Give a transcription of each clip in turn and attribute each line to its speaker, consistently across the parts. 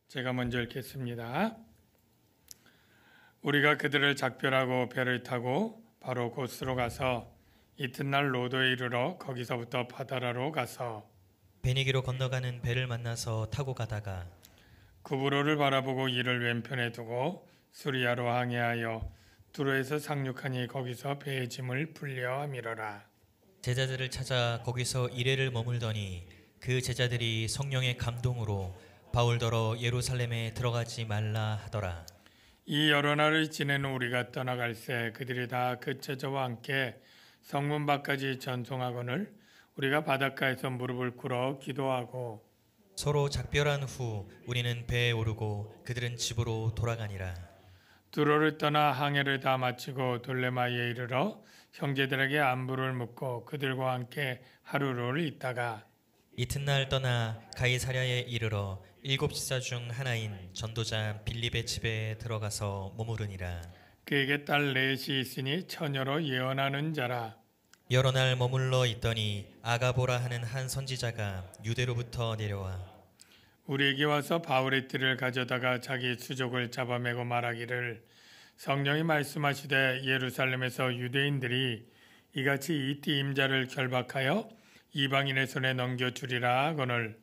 Speaker 1: 제가 먼저 읽겠습니다. 우리가 그들을 작별하고 배를 타고 바로 고스로 가서 이튿날 로도에 이르러 거기서부터 바다라로 가서
Speaker 2: 베니기로 건너가는 배를 만나서 타고 가다가
Speaker 1: 구브로를 바라보고 이를 왼편에 두고 수리아로 항해하여 두로에서 상륙하니 거기서 배의 짐을 풀려 미러라.
Speaker 2: 제자들을 찾아 거기서 이레를 머물더니 그 제자들이 성령의 감동으로 바울더러 예루살렘에 들어가지 말라 하더라.
Speaker 1: 이 여러 날을 지내는 우리가 떠나갈새 그들이 다 그 제자와 함께 성문 밖까지 전송하거늘 우리가 바닷가에서 무릎을 꿇어 기도하고
Speaker 2: 서로 작별한 후 우리는 배에 오르고 그들은 집으로 돌아가니라.
Speaker 1: 두로를 떠나 항해를 다 마치고 돌레마이에 이르러 형제들에게 안부를 묻고 그들과 함께 하루를 있다가
Speaker 2: 이튿날 떠나 가이사랴에 이르러 7 지사 중 하나인 전도자 빌립의 집에 들어가서 머무르니라.
Speaker 1: 그에게 딸 넷이 있으니 처녀로 예언하는 자라.
Speaker 2: 여러 날 머물러 있더니 아가보라 하는 한 선지자가 유대로부터 내려와
Speaker 1: 우리에게 와서 바울의 띠를 가져다가 자기 수족을 잡아매고 말하기를 성령이 말씀하시되 예루살렘에서 유대인들이 이같이 이 띠 임자를 결박하여 이방인의 손에 넘겨주리라 하거늘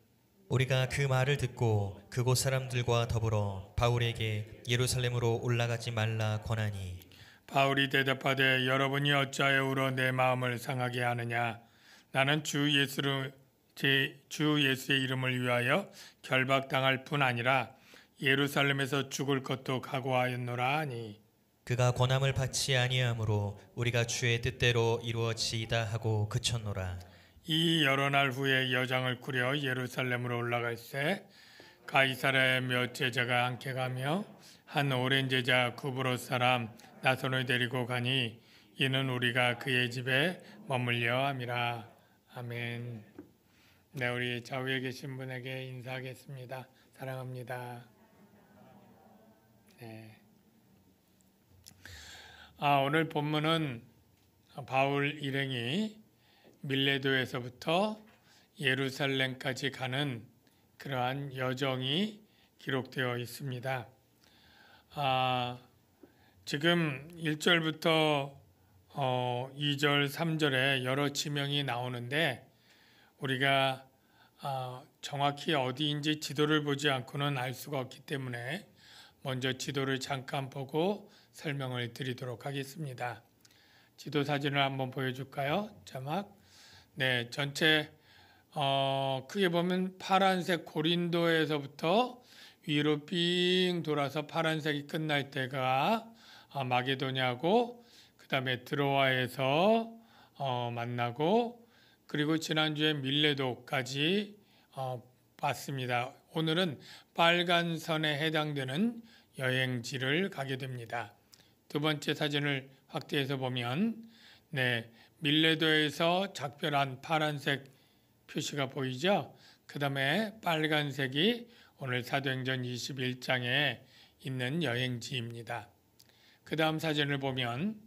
Speaker 2: 우리가 그 말을 듣고 그곳 사람들과 더불어 바울에게 예루살렘으로 올라가지 말라 권하니
Speaker 1: 바울이 대답하되 여러분이 어찌하여 울어 내 마음을 상하게 하느냐 나는 주 예수의 이름을 위하여 결박당할 뿐 아니라 예루살렘에서 죽을 것도 각오하였노라 하니
Speaker 2: 그가 권함을 받지 아니하므로 우리가 주의 뜻대로 이루어지이다 하고 그쳤노라.
Speaker 1: 이 여러 날 후에 여장을 꾸려 예루살렘으로 올라갈새 가이사랴의 몇 제자가 함께 가며 한 오랜 제자 구브로 사람 나손을 데리고 가니 이는 우리가 그의 집에 머물려 함이라. 아멘. 네, 우리 좌우에 계신 분에게 인사하겠습니다. 사랑합니다. 네. 오늘 본문은 바울 일행이 밀레도에서부터 예루살렘까지 가는 그러한 여정이 기록되어 있습니다. 지금 1절부터 2절, 3절에 여러 지명이 나오는데 우리가 정확히 어디인지 지도를 보지 않고는 알 수가 없기 때문에 먼저 지도를 잠깐 보고 설명을 드리도록 하겠습니다. 지도 사진을 한번 보여줄까요? 자막. 네, 전체 크게 보면 파란색 고린도에서부터 위로 삥 돌아서 파란색이 끝날 때가 마게도냐고 그 다음에 드로아에서 만나고 그리고 지난주에 밀레도까지 봤습니다. 오늘은 빨간 선에 해당되는 여행지를 가게 됩니다. 두 번째 사진을 확대해서 보면 네, 밀레도에서 작별한 파란색 표시가 보이죠? 그 다음에 빨간색이 오늘 사도행전 21장에 있는 여행지입니다. 그 다음 사진을 보면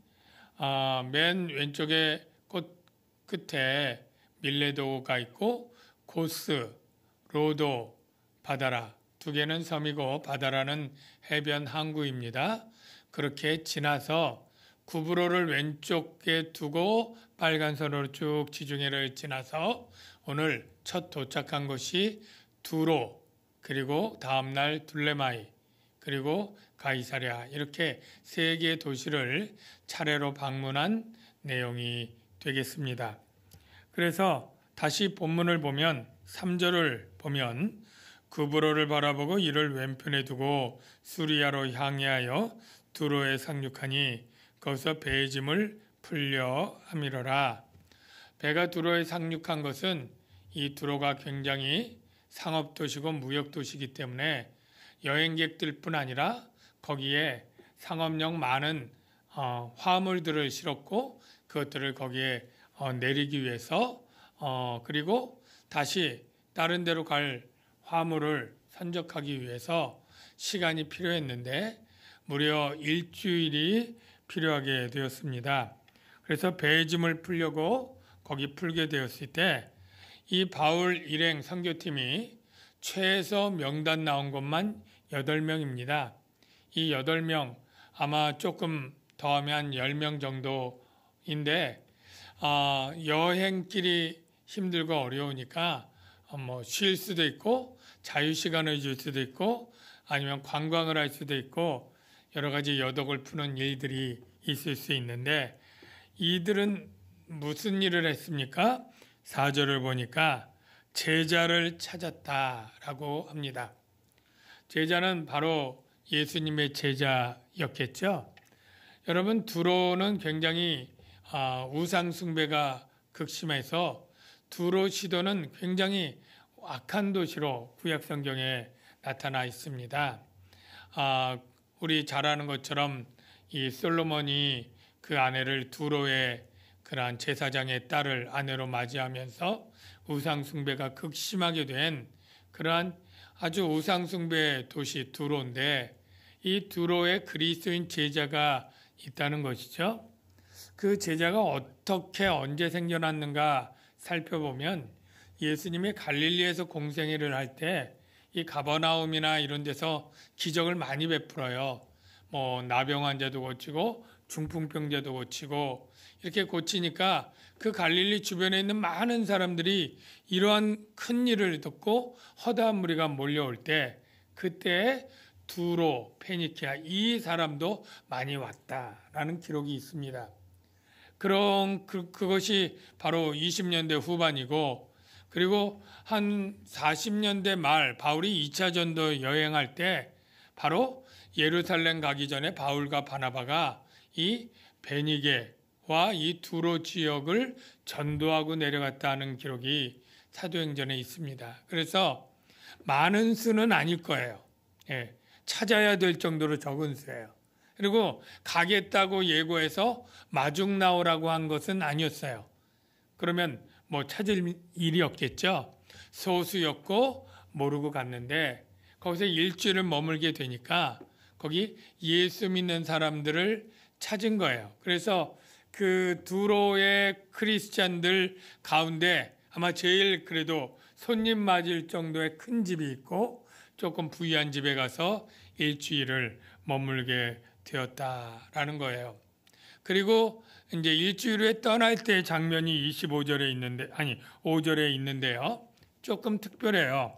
Speaker 1: 맨 왼쪽에 끝에 밀레도가 있고 고스, 로도, 바다라 두 개는 섬이고 바다라는 해변 항구입니다. 그렇게 지나서 구브로를 왼쪽에 두고 빨간 선으로 쭉 지중해를 지나서 오늘 첫 도착한 곳이 두로 그리고 다음날 둘레마이 그리고 가이사랴 이렇게 세 개의 도시를 차례로 방문한 내용이 되겠습니다. 그래서 다시 본문을 보면 3절을 보면 구브로를 바라보고 이를 왼편에 두고 수리아로 향하여 두로에 상륙하니 거기서 배의 짐을 풀려 함이러라. 배가 두로에 상륙한 것은 이 두로가 굉장히 상업도시고 무역도시이기 때문에 여행객들뿐 아니라 거기에 상업용 많은 화물들을 실었고 그것들을 거기에 내리기 위해서 그리고 다시 다른 데로 갈 화물을 선적하기 위해서 시간이 필요했는데 무려 일주일이 필요하게 되었습니다. 그래서 배의 짐을 풀려고 거기 풀게 되었을 때 이 바울 일행 선교팀이 최소 명단 나온 것만 8명입니다. 이 8명 아마 조금 더하면 10명 정도인데 여행길이 힘들고 어려우니까 뭐 쉴 수도 있고 자유시간을 줄 수도 있고 아니면 관광을 할 수도 있고 여러 가지 여독을 푸는 일들이 있을 수 있는데 이들은 무슨 일을 했습니까? 4절을 보니까 제자를 찾았다라고 합니다. 제자는 바로 예수님의 제자였겠죠. 여러분 두로는 굉장히 우상 숭배가 극심해서 두로 시도는 굉장히 악한 도시로 구약 성경에 나타나 있습니다. 우리 잘 아는 것처럼 이 솔로몬이 그 아내를 두로의 그러한 제사장의 딸을 아내로 맞이하면서 우상 숭배가 극심하게 된 그러한 아주 우상 숭배 도시 두로인데 이 두로에 그리스도인 제자가 있다는 것이죠. 그 제자가 어떻게 언제 생겨났는가 살펴보면 예수님이 갈릴리에서 공생애를 할 때 이 가버나움이나 이런 데서 기적을 많이 베풀어요. 뭐 나병 환자도 고치고 중풍병자도 고치고 이렇게 고치니까 그 갈릴리 주변에 있는 많은 사람들이 이러한 큰 일을 듣고 허다한 무리가 몰려올 때 그때 두로, 페니키아 이 사람도 많이 왔다라는 기록이 있습니다. 그것이 바로 20년대 후반이고 그리고 한 40년대 말 바울이 2차 전도 여행할 때 바로 예루살렘 가기 전에 바울과 바나바가 이 베니게와 이 두로 지역을 전도하고 내려갔다는 기록이 사도행전에 있습니다. 그래서 많은 수는 아닐 거예요. 찾아야 될 정도로 적은 수예요. 그리고 가겠다고 예고해서 마중 나오라고 한 것은 아니었어요. 그러면 뭐 찾을 일이 없겠죠. 소수였고 모르고 갔는데 거기서 일주일을 머물게 되니까 거기 예수 믿는 사람들을 찾은 거예요. 그래서 그 두로의 크리스찬들 가운데 아마 제일 그래도 손님 맞을 정도의 큰 집이 있고 조금 부유한 집에 가서 일주일을 머물게 되었다라는 거예요. 그리고 이제 일주일 후에 떠날 때 장면이 5절에 있는데요. 조금 특별해요.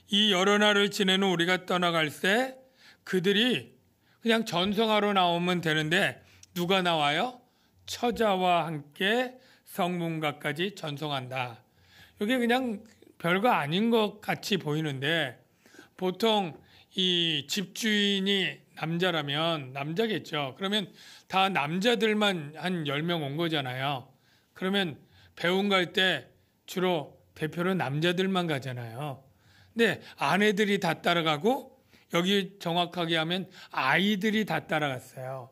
Speaker 1: 이 여러 날을 지내는 우리가 떠나갈 때 그들이 그냥 전송하러 나오면 되는데 누가 나와요? 처자와 함께 성문가까지 전송한다. 이게 그냥 별거 아닌 것 같이 보이는데 보통 이 집주인이 남자라면 남자겠죠. 그러면 다 남자들만 한 10명 온 거잖아요. 그러면 배웅 갈 때 주로 대표로 남자들만 가잖아요. 근데 아내들이 다 따라가고 여기 정확하게 하면 아이들이 다 따라갔어요.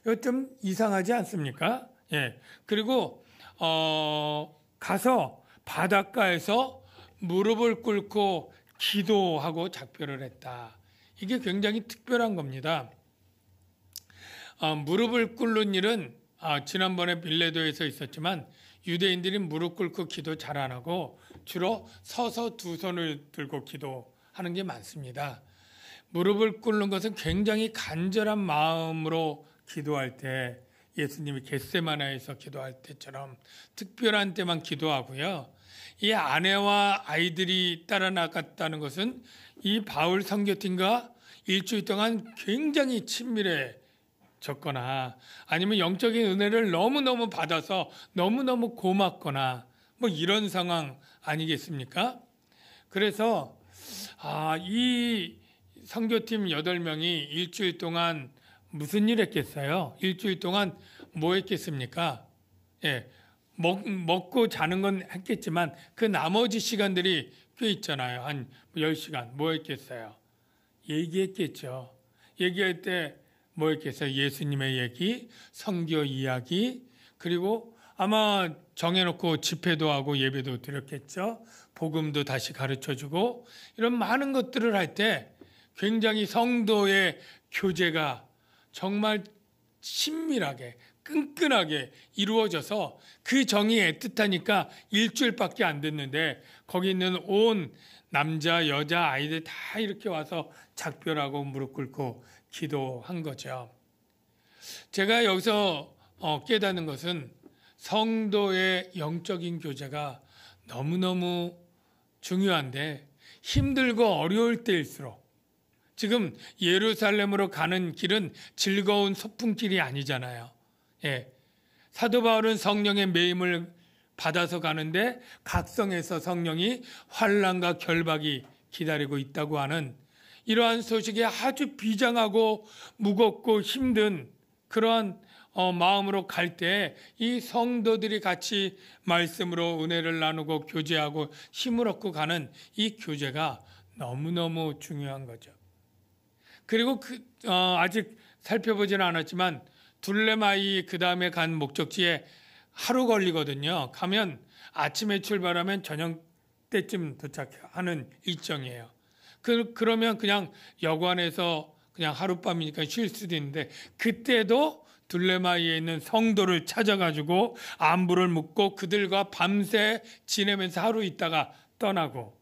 Speaker 1: 이거 좀 이상하지 않습니까? 예. 그리고 가서 바닷가에서 무릎을 꿇고 기도하고 작별을 했다. 이게 굉장히 특별한 겁니다. 무릎을 꿇는 일은 지난번에 빌레도에서 있었지만 유대인들이 무릎 꿇고 기도 잘 안 하고 주로 서서 두 손을 들고 기도하는 게 많습니다. 무릎을 꿇는 것은 굉장히 간절한 마음으로 기도할 때 예수님이 겟세마나에서 기도할 때처럼 특별한 때만 기도하고요. 이 아내와 아이들이 따라 나갔다는 것은 이 바울 선교팀과 일주일 동안 굉장히 친밀해졌거나 아니면 영적인 은혜를 너무너무 받아서 너무너무 고맙거나 뭐 이런 상황 아니겠습니까? 그래서 이 선교팀 8명이 일주일 동안 무슨 일 했겠어요? 일주일 동안 뭐 했겠습니까? 예, 먹고 자는 건 했겠지만 그 나머지 시간들이 꽤 있잖아요. 한 10시간 뭐 했겠어요? 얘기했겠죠. 얘기할 때 뭐 했겠어요? 예수님의 얘기, 선교 이야기, 그리고 아마 정해놓고 집회도 하고 예배도 드렸겠죠. 복음도 다시 가르쳐주고 이런 많은 것들을 할 때 굉장히 성도의 교제가 정말 친밀하게 끈끈하게 이루어져서 그 정이 애틋하니까 일주일밖에 안 됐는데 거기 있는 온 남자, 여자, 아이들 다 이렇게 와서 작별하고 무릎 꿇고 기도한 거죠. 제가 여기서 깨닫는 것은 성도의 영적인 교제가 너무너무 중요한데 힘들고 어려울 때일수록 지금 예루살렘으로 가는 길은 즐거운 소풍길이 아니잖아요. 예. 사도 바울은 성령의 매임을 받아서 가는데 각성에서 성령이 환난과 결박이 기다리고 있다고 하는 이러한 소식에 아주 비장하고 무겁고 힘든 그러한 마음으로 갈 때 이 성도들이 같이 말씀으로 은혜를 나누고 교제하고 힘을 얻고 가는 이 교제가 너무너무 중요한 거죠. 그리고 아직 살펴보지는 않았지만 둘레마이 그 다음에 간 목적지에 하루 걸리거든요. 가면 아침에 출발하면 저녁 때쯤 도착하는 일정이에요. 그러면 그냥 여관에서 그냥 하룻밤이니까 쉴 수도 있는데 그때도 둘레마이에 있는 성도를 찾아가지고 안부를 묻고 그들과 밤새 지내면서 하루 있다가 떠나고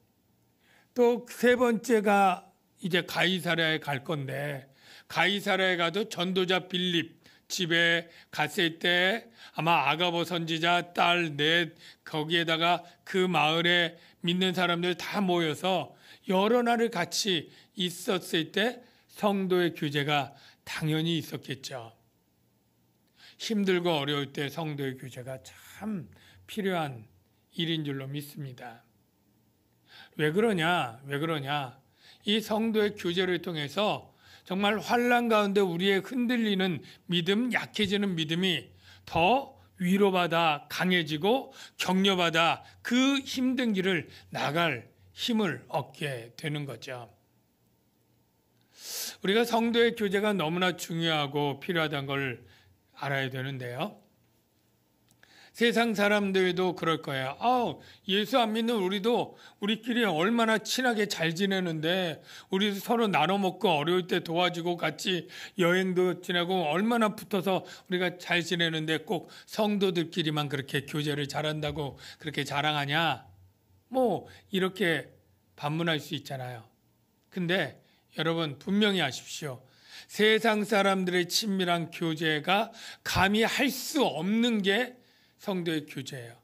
Speaker 1: 또 세 번째가 이제 가이사랴에 갈 건데 가이사랴에 가도 전도자 빌립 집에 갔을 때 아마 아가보 선지자 딸 넷 거기에다가 그 마을에 믿는 사람들 다 모여서 여러 날을 같이 있었을 때 성도의 교제가 당연히 있었겠죠. 힘들고 어려울 때 성도의 교제가 참 필요한 일인 줄로 믿습니다. 왜 그러냐? 이 성도의 교제를 통해서 정말 환난 가운데 우리의 흔들리는 믿음, 약해지는 믿음이 더 위로받아 강해지고 격려받아 그 힘든 길을 나갈 힘을 얻게 되는 거죠. 우리가 성도의 교제가 너무나 중요하고 필요하다는 걸 알아야 되는데요. 세상 사람들도 그럴 거예요. 예수 안 믿는 우리도 우리끼리 얼마나 친하게 잘 지내는데 우리도 서로 나눠 먹고 어려울 때 도와주고 같이 여행도 지내고 얼마나 붙어서 우리가 잘 지내는데 꼭 성도들끼리만 그렇게 교제를 잘한다고 그렇게 자랑하냐? 이렇게 반문할 수 있잖아요. 근데 여러분 분명히 아십시오. 세상 사람들의 친밀한 교제가 감히 할 수 없는 게 성도의 교제예요.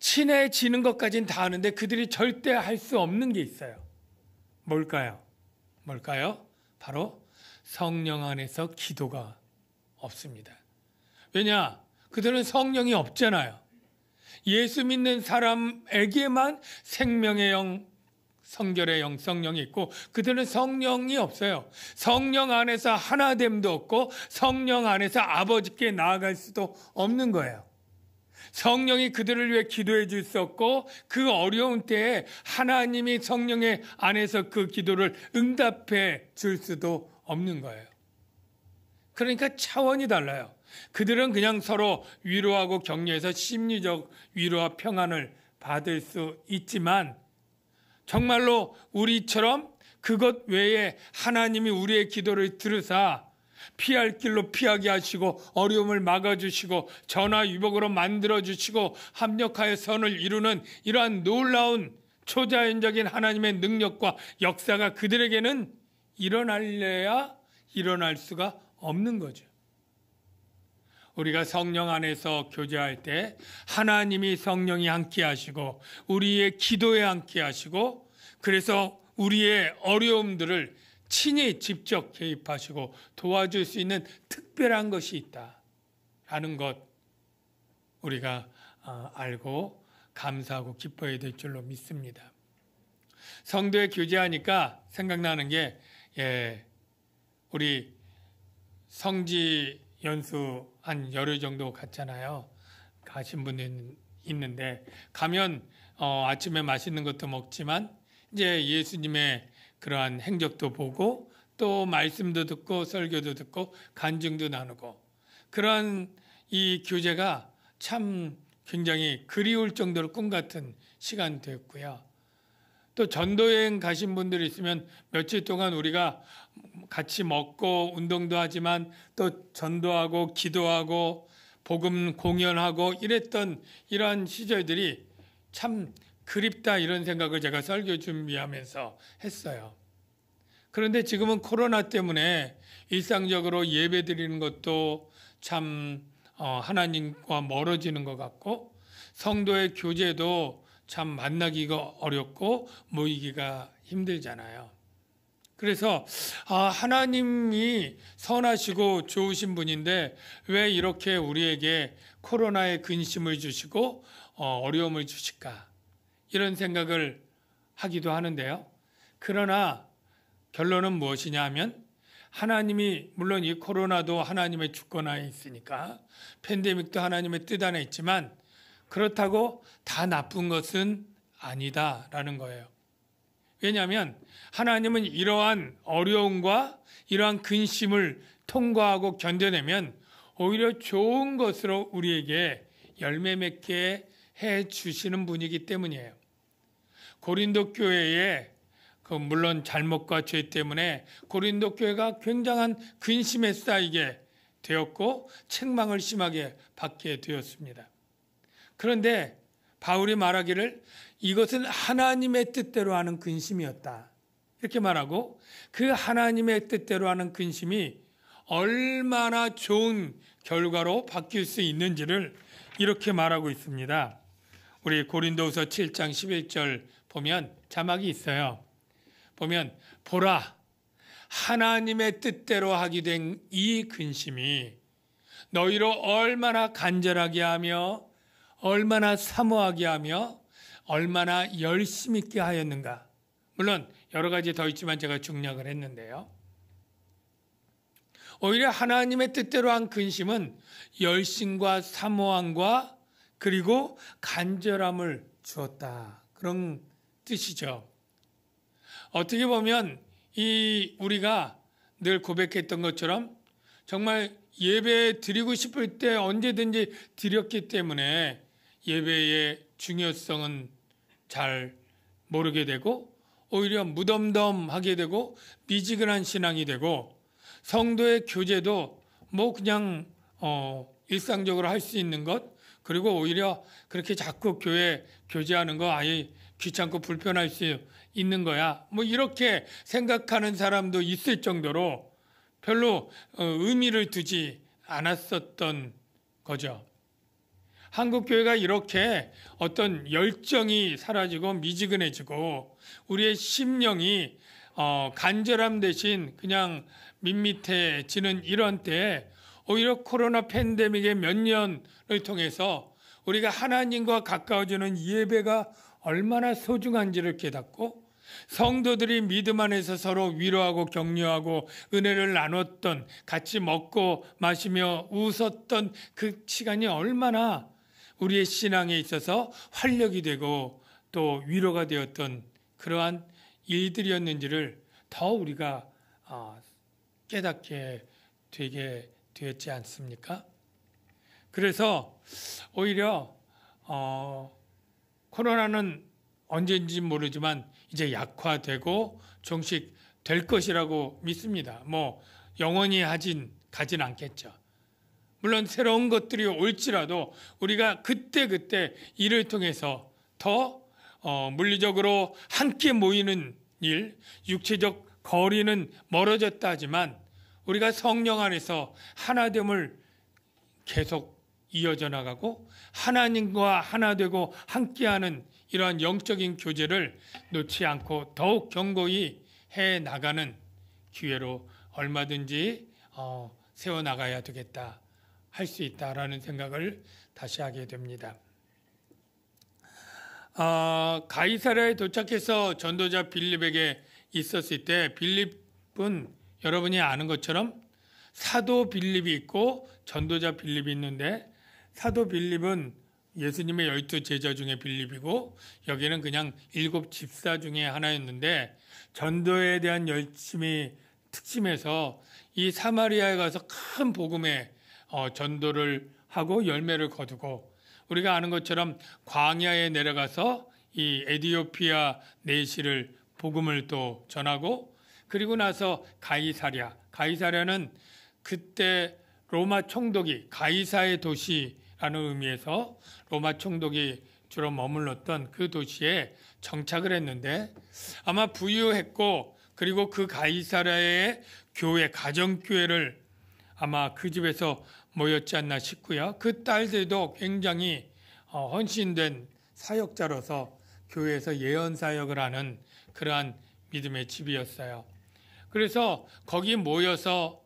Speaker 1: 친해지는 것까지는 다 아는데 그들이 절대 할 수 없는 게 있어요. 뭘까요? 바로 성령 안에서 기도가 없습니다. 왜냐? 그들은 성령이 없잖아요. 예수 믿는 사람에게만 생명의 영, 성결의 영, 성령이 있고 그들은 성령이 없어요. 성령 안에서 하나됨도 없고 성령 안에서 아버지께 나아갈 수도 없는 거예요. 성령이 그들을 위해 기도해 줄 수 없고 그 어려운 때에 하나님이 성령의 안에서 그 기도를 응답해 줄 수도 없는 거예요. 그러니까 차원이 달라요. 그들은 그냥 서로 위로하고 격려해서 심리적 위로와 평안을 받을 수 있지만 정말로 우리처럼 그것 외에 하나님이 우리의 기도를 들으사 피할 길로 피하게 하시고 어려움을 막아주시고 전화위복으로 만들어주시고 합력하여 선을 이루는 이러한 놀라운 초자연적인 하나님의 능력과 역사가 그들에게는 일어날래야 일어날 수가 없는 거죠. 우리가 성령 안에서 교제할 때 하나님이 성령이 함께 하시고 우리의 기도에 함께 하시고 그래서 우리의 어려움들을 친히 직접 개입하시고 도와줄 수 있는 특별한 것이 있다라는 것 우리가 알고 감사하고 기뻐해야 될 줄로 믿습니다. 성도에 교제하니까 생각나는 게 우리 성지 연수 한 열흘 정도 갔잖아요. 가신 분이 있는데 가면 아침에 맛있는 것도 먹지만 이제 예수님의 그러한 행적도 보고 또 말씀도 듣고 설교도 듣고 간증도 나누고 그러한 이 교제가 참 굉장히 그리울 정도로 꿈 같은 시간 되었고요. 또 전도여행 가신 분들이 있으면 며칠 동안 우리가 같이 먹고 운동도 하지만 또 전도하고 기도하고 복음 공연하고 이랬던 이러한 시절들이 참 그립다 이런 생각을 제가 설교 준비하면서 했어요. 그런데 지금은 코로나 때문에 일상적으로 예배 드리는 것도 참 하나님과 멀어지는 것 같고 성도의 교제도 참 만나기가 어렵고 모이기가 힘들잖아요. 그래서 하나님이 선하시고 좋으신 분인데 왜 이렇게 우리에게 코로나의 근심을 주시고 어려움을 주실까? 이런 생각을 하기도 하는데요. 그러나 결론은 무엇이냐 하면 하나님이 물론 이 코로나도 하나님의 주권하에 있으니까 팬데믹도 하나님의 뜻 안에 있지만 그렇다고 다 나쁜 것은 아니다라는 거예요. 왜냐하면 하나님은 이러한 어려움과 이러한 근심을 통과하고 견뎌내면 오히려 좋은 것으로 우리에게 열매 맺게 해 주시는 분이기 때문이에요. 고린도 교회에 물론 잘못과 죄 때문에 고린도 교회가 굉장한 근심에 쌓이게 되었고 책망을 심하게 받게 되었습니다. 그런데 바울이 말하기를 이것은 하나님의 뜻대로 하는 근심이었다. 이렇게 말하고 그 하나님의 뜻대로 하는 근심이 얼마나 좋은 결과로 바뀔 수 있는지를 이렇게 말하고 있습니다. 우리 고린도후서 7장 11절 보면 자막이 있어요. 보면 보라 하나님의 뜻대로 하게 된 이 근심이 너희로 얼마나 간절하게 하며 얼마나 사모하게 하며 얼마나 열심 있게 하였는가. 물론 여러 가지 더 있지만 제가 중략을 했는데요. 오히려 하나님의 뜻대로 한 근심은 열심과 사모함과 그리고 간절함을 주었다. 그런 뜻이죠. 어떻게 보면 우리가 늘 고백했던 것처럼 정말 예배 드리고 싶을 때 언제든지 드렸기 때문에 예배의 중요성은 잘 모르게 되고 오히려 무덤덤하게 되고 미지근한 신앙이 되고 성도의 교제도 뭐 그냥 일상적으로 할 수 있는 것 그리고 오히려 그렇게 자꾸 교회 교제하는 거 아예 귀찮고 불편할 수 있는 거야. 뭐 이렇게 생각하는 사람도 있을 정도로 별로 의미를 두지 않았었던 거죠. 한국 교회가 이렇게 어떤 열정이 사라지고 미지근해지고 우리의 심령이 간절함 대신 그냥 밋밋해지는 이런 때에 오히려 코로나 팬데믹의 몇 년을 통해서 우리가 하나님과 가까워지는 예배가 얼마나 소중한지를 깨닫고 성도들이 믿음 안에서 서로 위로하고 격려하고 은혜를 나눴던 같이 먹고 마시며 웃었던 그 시간이 얼마나 우리의 신앙에 있어서 활력이 되고 또 위로가 되었던 그러한 일들이었는지를 더 우리가 깨닫게 되게 되었지 않습니까? 그래서 오히려 코로나는 언제인지 모르지만 이제 약화되고 종식될 것이라고 믿습니다. 뭐 영원히 가진 않겠죠. 물론 새로운 것들이 올지라도 우리가 그때 일을 통해서 더 물리적으로 함께 모이는 일, 육체적 거리는 멀어졌다 하지만 우리가 성령 안에서 하나됨을 계속 이어져 나가고 하나님과 하나 되고 함께하는 이러한 영적인 교제를 놓지 않고 더욱 견고히 해 나가는 기회로 얼마든지 세워나가야 되겠다. 할 수 있다라는 생각을 다시 하게 됩니다. 가이사랴에 도착해서 전도자 빌립에게 있었을 때 빌립은 여러분이 아는 것처럼 사도 빌립이 있고 전도자 빌립이 있는데 사도 빌립은 예수님의 12 제자 중에 빌립이고 여기는 그냥 7 집사 중에 하나였는데 전도에 대한 열심이 특심에서 이 사마리아에 가서 큰 복음의 전도를 하고 열매를 거두고 우리가 아는 것처럼 광야에 내려가서 이 에디오피아 내시를 복음을 또 전하고 그리고 나서 가이사랴는 그때 로마 총독이 가이사의 도시라는 의미에서 로마 총독이 주로 머물렀던 그 도시에 정착을 했는데 아마 부유했고 그리고 그 가이사랴의 교회, 가정교회를 아마 그 집에서 모였지 않나 싶고요. 그 딸들도 굉장히 헌신된 사역자로서 교회에서 예언 사역을 하는 그러한 믿음의 집이었어요. 그래서 거기 모여서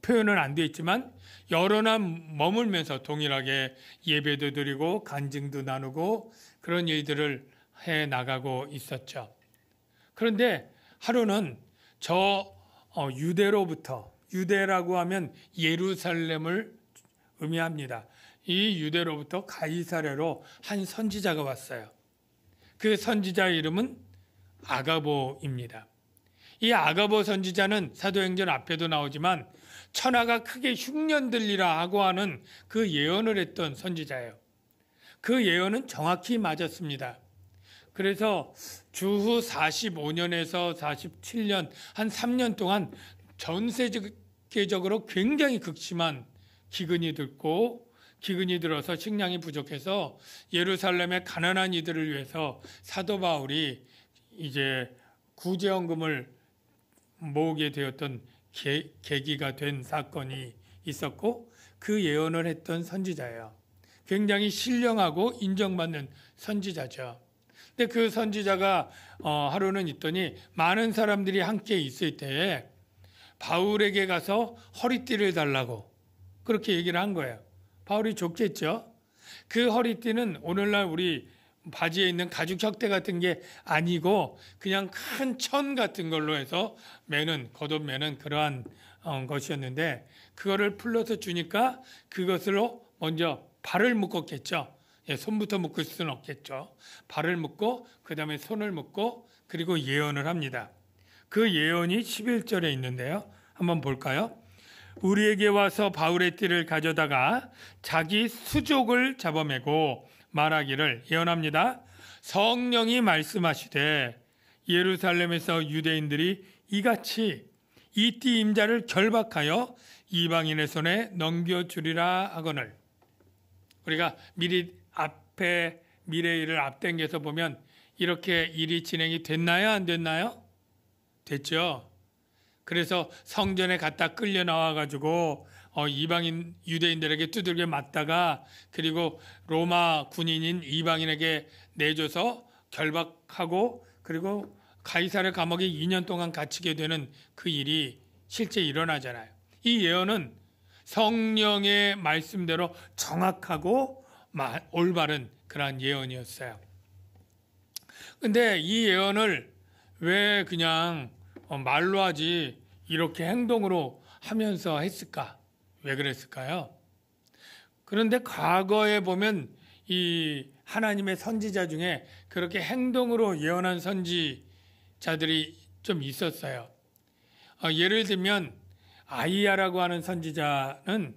Speaker 1: 표현은 안 돼 있지만 여러 날 머물면서 동일하게 예배도 드리고 간증도 나누고 그런 일들을 해 나가고 있었죠. 그런데 하루는 저 유대라고 하면 예루살렘을 의미합니다. 이 유대로부터 가이사랴로 한 선지자가 왔어요. 그 선지자의 이름은 아가보입니다. 이 아가보 선지자는 사도행전 앞에도 나오지만 천하가 크게 흉년들리라 하고 하는 그 예언을 했던 선지자예요. 그 예언은 정확히 맞았습니다. 그래서 주후 45년에서 47년 한 3년 동안 전 세계적으로 굉장히 극심한 기근이 들어서 식량이 부족해서 예루살렘의 가난한 이들을 위해서 사도 바울이 이제 구제헌금을 모으게 되었던 계기가 된 사건이 있었고 그 예언을 했던 선지자예요. 굉장히 신령하고 인정받는 선지자죠. 근데 그 선지자가 하루는 있더니 많은 사람들이 함께 있을 때에 바울에게 가서 허리띠를 달라고 그렇게 얘기를 한 거예요. 바울이 좋겠죠. 그 허리띠는 오늘날 우리 바지에 있는 가죽 혁대 같은 게 아니고 그냥 큰 천 같은 걸로 해서 겉옷매는 그러한 것이었는데 그거를 풀러서 주니까 그것으로 먼저 발을 묶었겠죠. 손부터 묶을 수는 없겠죠. 발을 묶고 그 다음에 손을 묶고 그리고 예언을 합니다. 그 예언이 11절에 있는데요. 한번 볼까요? 우리에게 와서 바울의 띠를 가져다가 자기 수족을 잡아매고 말하기를 예언합니다. 성령이 말씀하시되 예루살렘에서 유대인들이 이같이 이 띠 임자를 결박하여 이방인의 손에 넘겨주리라 하거늘. 우리가 미리 앞에 미래 일을 앞당겨서 보면 이렇게 일이 진행이 됐나요? 안 됐나요? 됐죠. 그래서 성전에 갖다 끌려 나와가지고 이방인 유대인들에게 두들겨 맞다가 그리고 로마 군인인 이방인에게 내줘서 결박하고 그리고 가이사랴 감옥에 2년 동안 갇히게 되는 그 일이 실제 일어나잖아요. 이 예언은 성령의 말씀대로 정확하고 올바른 그러한 예언이었어요. 근데 이 예언을 왜 그냥 말로 하지 이렇게 행동으로 하면서 했을까? 왜 그랬을까요? 그런데 과거에 보면 이 하나님의 선지자 중에 그렇게 행동으로 예언한 선지자들이 좀 있었어요. 예를 들면 아이야라고 하는 선지자는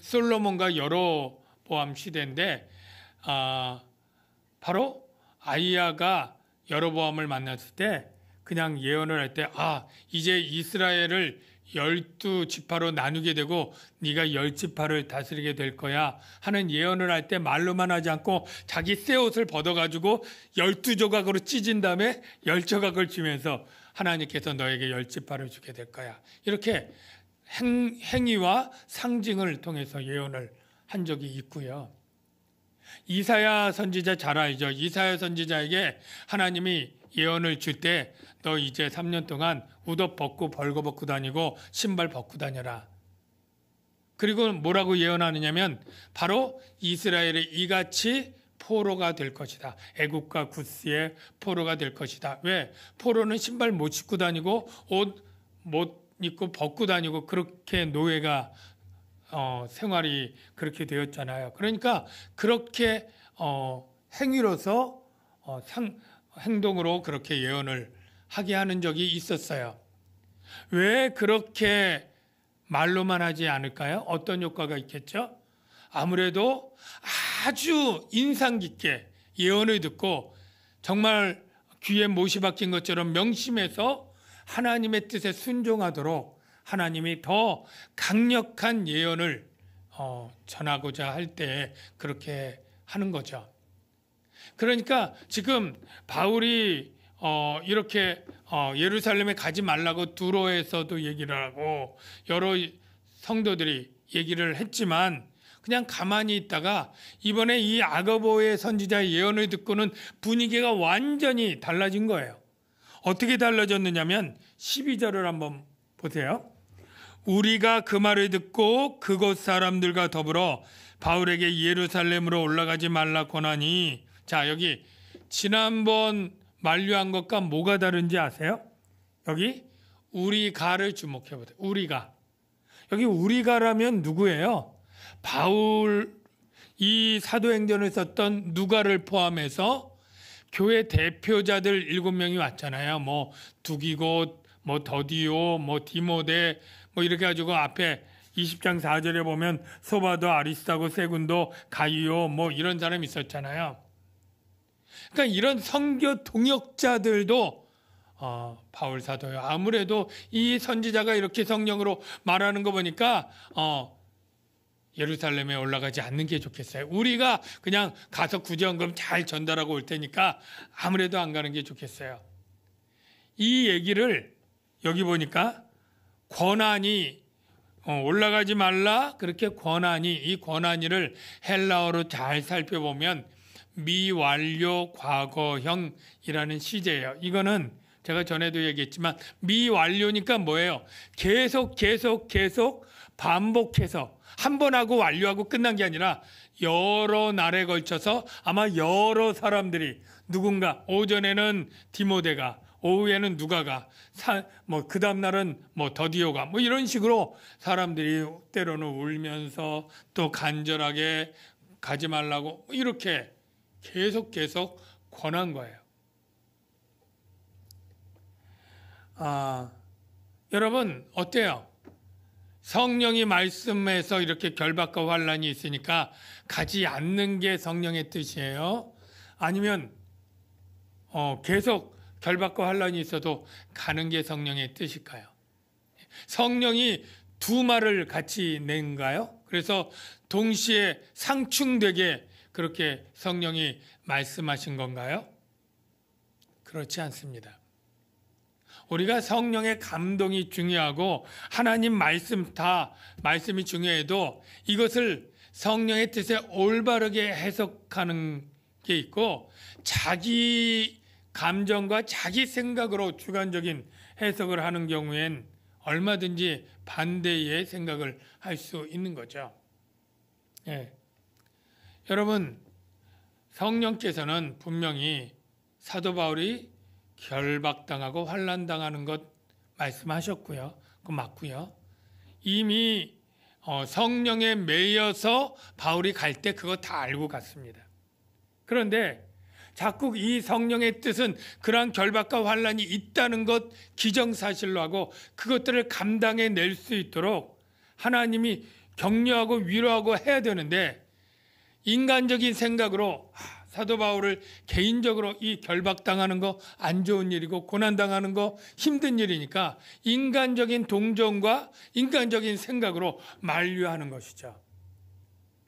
Speaker 1: 솔로몬과 여로보암 시대인데 바로 아이야가 여로보암을 만났을 때 그냥 예언을 할 때 이제 이스라엘을 12지파로 나누게 되고 네가 10지파를 다스리게 될 거야 하는 예언을 할 때 말로만 하지 않고 자기 새 옷을 벗어가지고 12조각으로 찢은 다음에 10조각을 주면서 하나님께서 너에게 10지파를 주게 될 거야. 이렇게 행위와 상징을 통해서 예언을 한 적이 있고요. 이사야 선지자 잘 알죠. 이사야 선지자에게 하나님이 예언을 줄 때 너 이제 3년 동안 웃옷 벗고 벌거벗고 다니고 신발 벗고 다녀라. 그리고 뭐라고 예언하느냐면 바로 이스라엘이 이같이 포로가 될 것이다. 애굽과 구스의 포로가 될 것이다. 왜? 포로는 신발 못 신고 다니고 옷 못 입고 벗고 다니고 그렇게 노예가 생활이 그렇게 되었잖아요. 그러니까 그렇게 행위로서 행동으로 그렇게 예언을 하게 하는 적이 있었어요. 왜 그렇게 말로만 하지 않을까요? 어떤 효과가 있겠죠? 아무래도 아주 인상 깊게 예언을 듣고 정말 귀에 못이 박힌 것처럼 명심해서 하나님의 뜻에 순종하도록 하나님이 더 강력한 예언을 전하고자 할 때 그렇게 하는 거죠. 그러니까 지금 바울이 이렇게 예루살렘에 가지 말라고 두로에서도 얘기를 하고 여러 성도들이 얘기를 했지만 그냥 가만히 있다가 이번에 이 아가보의 선지자의 예언을 듣고는 분위기가 완전히 달라진 거예요. 어떻게 달라졌느냐면 12절을 한번 보세요. 우리가 그 말을 듣고 그곳 사람들과 더불어 바울에게 예루살렘으로 올라가지 말라 권하니, 자, 여기 지난번 만류한 것과 뭐가 다른지 아세요? 여기 우리가를 주목해 보세요. 우리가. 여기 우리가라면 누구예요? 바울, 이 사도행전을 썼던 누가를 포함해서 교회 대표자들 7명이 왔잖아요. 뭐 두기고, 뭐 더디오, 뭐 디모데, 뭐 이렇게 가지고 앞에 20장 4절에 보면 소바도, 아리스타고, 세군도, 가이오, 뭐 이런 사람이 있었잖아요. 그러니까 이런 선교 동역자들도 바울 사도요. 아무래도 이 선지자가 이렇게 성령으로 말하는 거 보니까 예루살렘에 올라가지 않는 게 좋겠어요. 우리가 그냥 가서 구제헌금 잘 전달하고 올 테니까 아무래도 안 가는 게 좋겠어요. 이 얘기를 여기 보니까 권한이 올라가지 말라, 그렇게 권한이, 이 권한이를 헬라어로 잘 살펴보면 미완료 과거형이라는 시제예요. 이거는 제가 전에도 얘기했지만 미완료니까 뭐예요? 계속 반복해서 한 번 하고 완료하고 끝난 게 아니라 여러 날에 걸쳐서 아마 여러 사람들이, 누군가 오전에는 디모데가, 오후에는 누가가, 뭐 그 다음 날은 뭐 더디오가, 뭐 이런 식으로 사람들이 때로는 울면서 또 간절하게 가지 말라고 이렇게 계속 권한 거예요. 여러분 어때요? 성령이 말씀에서 이렇게 결박과 환란이 있으니까 가지 않는 게 성령의 뜻이에요? 아니면 계속 결박과 환란이 있어도 가는 게 성령의 뜻일까요? 성령이 두 말을 같이 낸가요? 그래서 동시에 상충되게 그렇게 성령이 말씀하신 건가요? 그렇지 않습니다. 우리가 성령의 감동이 중요하고 하나님 말씀, 다 말씀이 중요해도 이것을 성령의 뜻에 올바르게 해석하는 게 있고 자기 감정과 자기 생각으로 주관적인 해석을 하는 경우엔 얼마든지 반대의 생각을 할 수 있는 거죠. 예. 여러분, 성령께서는 분명히 사도 바울이 결박당하고 환난당하는 것 말씀하셨고요. 그거 맞고요. 이미 성령에 매여서 바울이 갈 때 그거 다 알고 갔습니다. 그런데 자꾸 이 성령의 뜻은 그러한 결박과 환난이 있다는 것 기정사실로 하고 그것들을 감당해 낼 수 있도록 하나님이 격려하고 위로하고 해야 되는데 인간적인 생각으로 사도 바울을 개인적으로 이 결박당하는 거 안 좋은 일이고 고난당하는 거 힘든 일이니까 인간적인 동정과 인간적인 생각으로 만류하는 것이죠.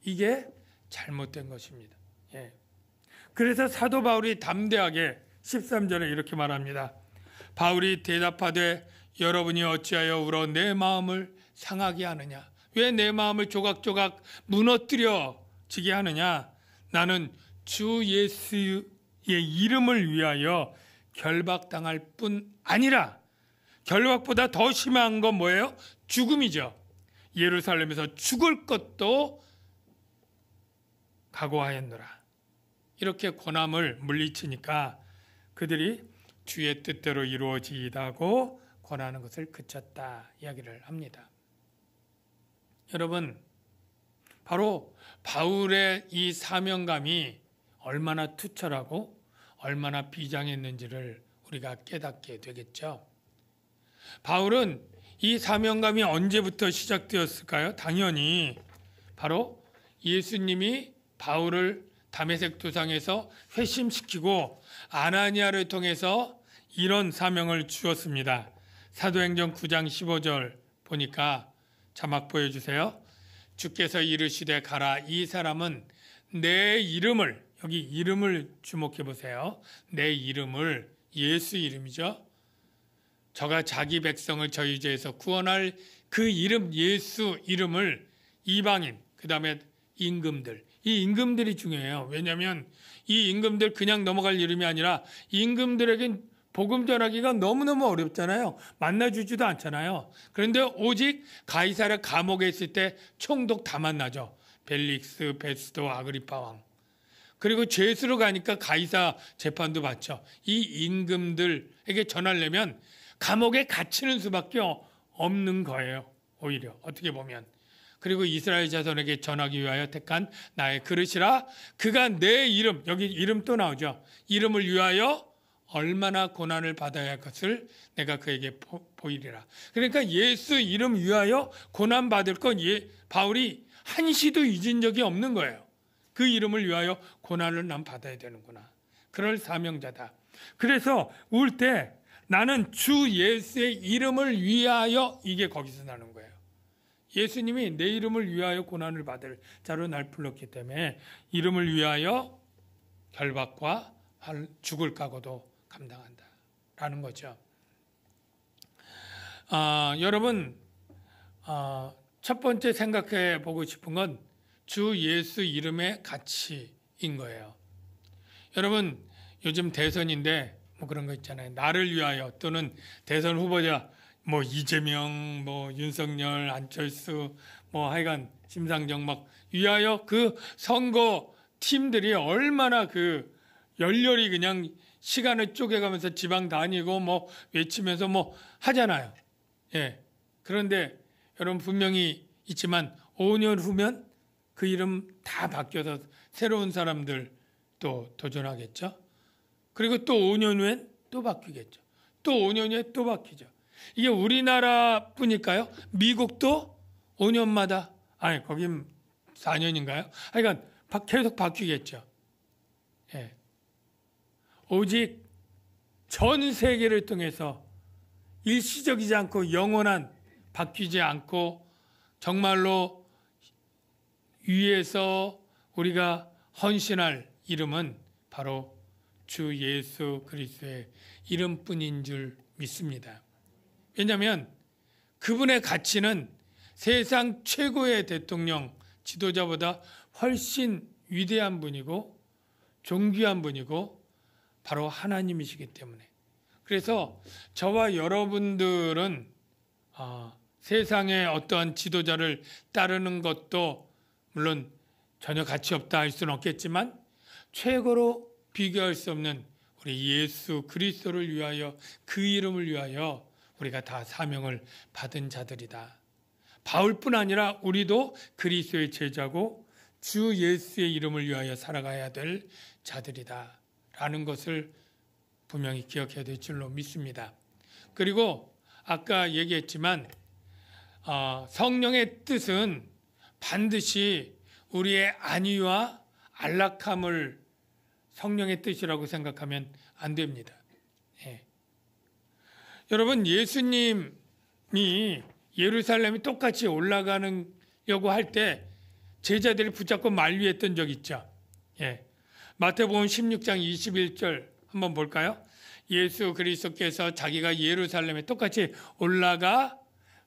Speaker 1: 이게 잘못된 것입니다. 예. 그래서 사도 바울이 담대하게 13절에 이렇게 말합니다. 바울이 대답하되 여러분이 어찌하여 울어 내 마음을 상하게 하느냐? 왜 내 마음을 조각조각 무너뜨려지게 하느냐? 나는 주 예수의 이름을 위하여 결박당할 뿐 아니라 결박보다 더 심한 건 뭐예요? 죽음이죠. 예루살렘에서 죽을 것도 각오하였노라. 이렇게 고난을 물리치니까 그들이 주의 뜻대로 이루어지다고 권하는 것을 그쳤다 이야기를 합니다. 여러분, 바로 바울의 이 사명감이 얼마나 투철하고 얼마나 비장했는지를 우리가 깨닫게 되겠죠. 바울은 이 사명감이 언제부터 시작되었을까요? 당연히 바로 예수님이 바울을 다메섹 도상에서 회심시키고 아나니아를 통해서 이런 사명을 주었습니다. 사도행전 9장 15절 보니까 자막 보여주세요. 주께서 이르시되 가라. 이 사람은 내 이름을, 여기 이름을 주목해 보세요. 내 이름을, 예수 이름이죠. 저가 자기 백성을 저희 죄에서 구원할 그 이름, 예수 이름을 이방인, 그 다음에 임금들, 이 임금들이 중요해요. 왜냐하면 이 임금들 그냥 넘어갈 이름이 아니라 임금들에겐 복음 전하기가 너무너무 어렵잖아요. 만나주지도 않잖아요. 그런데 오직 가이사랴 감옥에 있을 때 총독 다 만나죠. 벨릭스, 베스도, 아그리파 왕. 그리고 죄수로 가니까 가이사 재판도 받죠. 이 임금들에게 전하려면 감옥에 갇히는 수밖에 없는 거예요. 오히려 어떻게 보면. 그리고 이스라엘 자손에게 전하기 위하여 택한 나의 그릇이라 그가 내 이름, 여기 이름 또 나오죠. 이름을 위하여 얼마나 고난을 받아야 할 것을 내가 그에게 보이리라. 그러니까 예수 이름 위하여 고난 받을 건 바울이 한시도 잊은 적이 없는 거예요. 그 이름을 위하여 고난을 난 받아야 되는구나. 그럴 사명자다. 그래서 울 때 나는 주 예수의 이름을 위하여, 이게 거기서 나는 거예요. 예수님이 내 이름을 위하여 고난을 받을 자로 날 불렀기 때문에 이름을 위하여 결박과 죽을 각오도 감당한다 라는 거죠. 여러분, 첫 번째 생각해 보고 싶은 건 주 예수 이름의 가치인 거예요. 여러분, 요즘 대선인데 뭐 그런 거 있잖아요. 나를 위하여, 또는 대선 후보자 뭐 이재명, 뭐 윤석열, 안철수, 뭐 하여간 심상정 막 위하여 그 선거 팀들이 얼마나 그 열렬히 그냥 시간을 쪼개가면서 지방 다니고 뭐 외치면서 뭐 하잖아요. 예. 그런데 여러분 분명히 있지만 5년 후면 그 이름 다 바뀌어서 새로운 사람들 또 도전하겠죠. 그리고 또 5년 후엔 또 바뀌겠죠. 또 5년 후에 또 바뀌죠. 이게 우리나라뿐일까요? 미국도 5년마다, 아니 거긴 4년인가요? 그러니까 계속 바뀌겠죠. 예. 오직 전 세계를 통해서 일시적이지 않고 영원한, 바뀌지 않고 정말로 위에서 우리가 헌신할 이름은 바로 주 예수 그리스도의 이름뿐인 줄 믿습니다. 왜냐하면 그분의 가치는 세상 최고의 대통령, 지도자보다 훨씬 위대한 분이고 존귀한 분이고 바로 하나님이시기 때문에. 그래서 저와 여러분들은 세상의 어떠한 지도자를 따르는 것도 물론 전혀 가치 없다 할 수는 없겠지만 최고로 비교할 수 없는 우리 예수 그리스도를 위하여, 그 이름을 위하여 우리가 다 사명을 받은 자들이다. 바울뿐 아니라 우리도 그리스도의 제자고 주 예수의 이름을 위하여 살아가야 될 자들이다 라는 것을 분명히 기억해야 될 줄로 믿습니다. 그리고 아까 얘기했지만 성령의 뜻은 반드시 우리의 안위와 안락함을 성령의 뜻이라고 생각하면 안 됩니다. 예. 여러분, 예수님이 예루살렘이 똑같이 올라가려고 할 때 제자들이 붙잡고 만류했던 적 있죠. 예. 마태복음 16장 21절 한번 볼까요? 예수 그리스도께서 자기가 예루살렘에 똑같이 올라가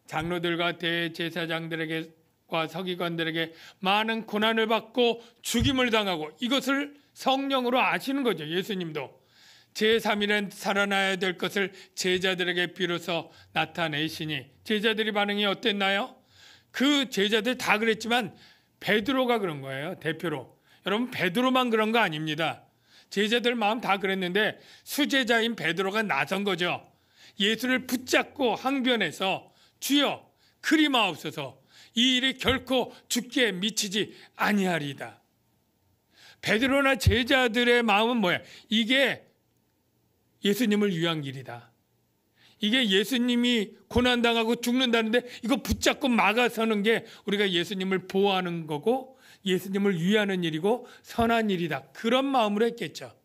Speaker 1: 장로들과 대제사장들과 서기관들에게 많은 고난을 받고 죽임을 당하고, 이것을 성령으로 아시는 거죠. 예수님도 제3일엔 살아나야 될 것을 제자들에게 비로소 나타내시니, 제자들이 반응이 어땠나요? 그 제자들 다 그랬지만 베드로가 그런 거예요. 대표로. 여러분, 베드로만 그런 거 아닙니다. 제자들 마음 다 그랬는데 수제자인 베드로가 나선 거죠. 예수를 붙잡고 항변해서 주여 그리 마옵소서, 이 일이 결코 죽게 미치지 아니하리이다. 베드로나 제자들의 마음은 뭐야? 이게 예수님을 위한 길이다. 이게 예수님이 고난당하고 죽는다는데 이거 붙잡고 막아서는 게 우리가 예수님을 보호하는 거고 예수님을 위하는 일이고 선한 일이다. 그런 마음으로 했겠죠.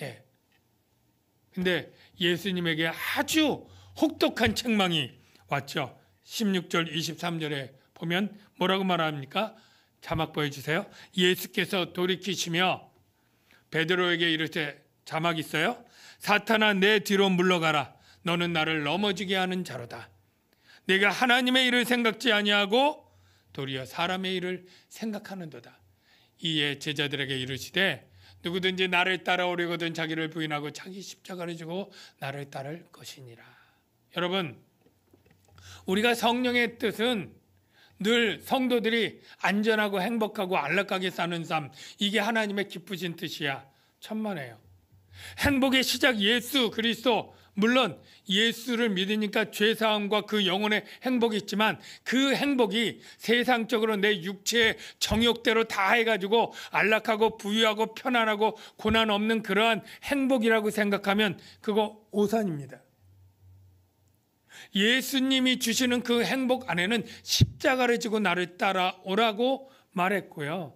Speaker 1: 예. 근데 예수님에게 아주 혹독한 책망이 왔죠. 16절 23절에 보면 뭐라고 말합니까? 자막 보여주세요. 예수께서 돌이키시며 베드로에게 이르되, 자막 있어요? 사탄아, 내 뒤로 물러가라. 너는 나를 넘어지게 하는 자로다. 내가 하나님의 일을 생각지 아니하고 도리어 사람의 일을 생각하는도다. 이에 제자들에게 이르시되, 누구든지 나를 따라오려거든 자기를 부인하고 자기 십자가를 지고 나를 따를 것이니라. 여러분, 우리가 성령의 뜻은 늘 성도들이 안전하고 행복하고 안락하게 사는 삶, 이게 하나님의 기쁘신 뜻이야. 천만에요. 행복의 시작 예수 그리스도, 물론 예수를 믿으니까 죄사함과 그 영혼의 행복이 있지만 그 행복이 세상적으로 내 육체의 정욕대로 다 해가지고 안락하고 부유하고 편안하고 고난 없는 그러한 행복이라고 생각하면 그거 오산입니다. 예수님이 주시는 그 행복 안에는 십자가를 지고 나를 따라오라고 말했고요.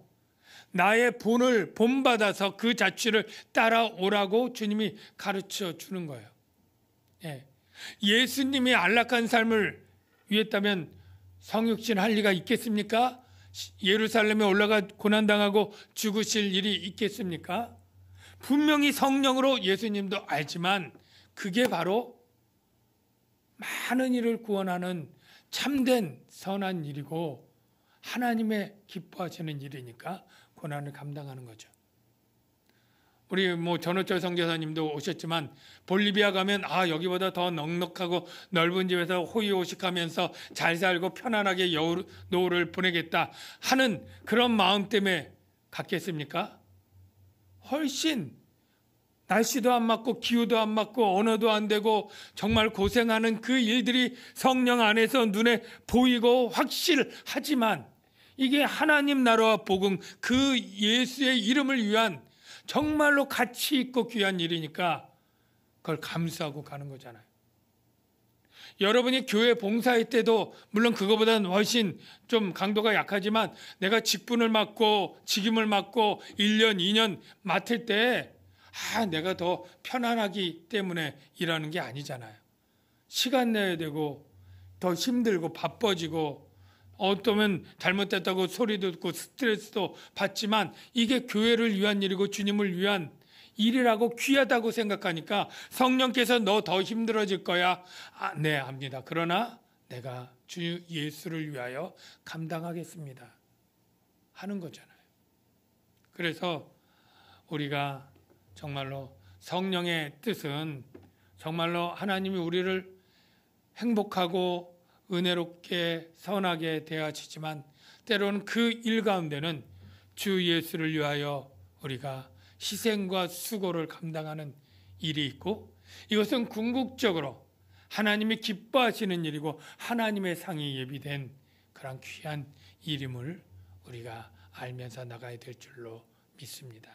Speaker 1: 나의 본을 본받아서 그 자취를 따라오라고 주님이 가르쳐 주는 거예요. 예수님이 안락한 삶을 위했다면 성육신 할 리가 있겠습니까? 예루살렘에 올라가 고난당하고 죽으실 일이 있겠습니까? 분명히 성령으로 예수님도 알지만 그게 바로 많은 일을 구원하는 참된 선한 일이고 하나님의 기뻐하시는 일이니까 고난을 감당하는 거죠. 우리 전호철 선교사님도 오셨지만 볼리비아 가면 여기보다 더 넉넉하고 넓은 집에서 호의호식하면서 잘 살고 편안하게 노후를 보내겠다 하는 그런 마음 때문에 갔겠습니까? 훨씬 날씨도 안 맞고 기후도 안 맞고 언어도 안 되고 정말 고생하는 그 일들이 성령 안에서 눈에 보이고 확실하지만 이게 하나님 나라와 복음, 그 예수의 이름을 위한 정말로 가치 있고 귀한 일이니까 그걸 감수하고 가는 거잖아요. 여러분이 교회 봉사할 때도 물론 그거보다는 훨씬 좀 강도가 약하지만 내가 직분을 맡고 직임을 맡고 1년, 2년 맡을 때 내가 더 편안하기 때문에 일하는 게 아니잖아요. 시간 내야 되고 더 힘들고 바빠지고 어쩌면 잘못됐다고 소리 듣고 스트레스도 받지만 이게 교회를 위한 일이고 주님을 위한 일이라고 귀하다고 생각하니까 성령께서 너 더 힘들어질 거야. 네, 압니다. 그러나 내가 주 예수를 위하여 감당하겠습니다. 하는 거잖아요. 그래서 우리가 정말로 성령의 뜻은 정말로 하나님이 우리를 행복하고 은혜롭게 선하게 대하시지만 때로는 그 일 가운데는 주 예수를 위하여 우리가 희생과 수고를 감당하는 일이 있고 이것은 궁극적으로 하나님이 기뻐하시는 일이고 하나님의 상이 예비된 그런 귀한 일임을 우리가 알면서 나가야 될 줄로 믿습니다.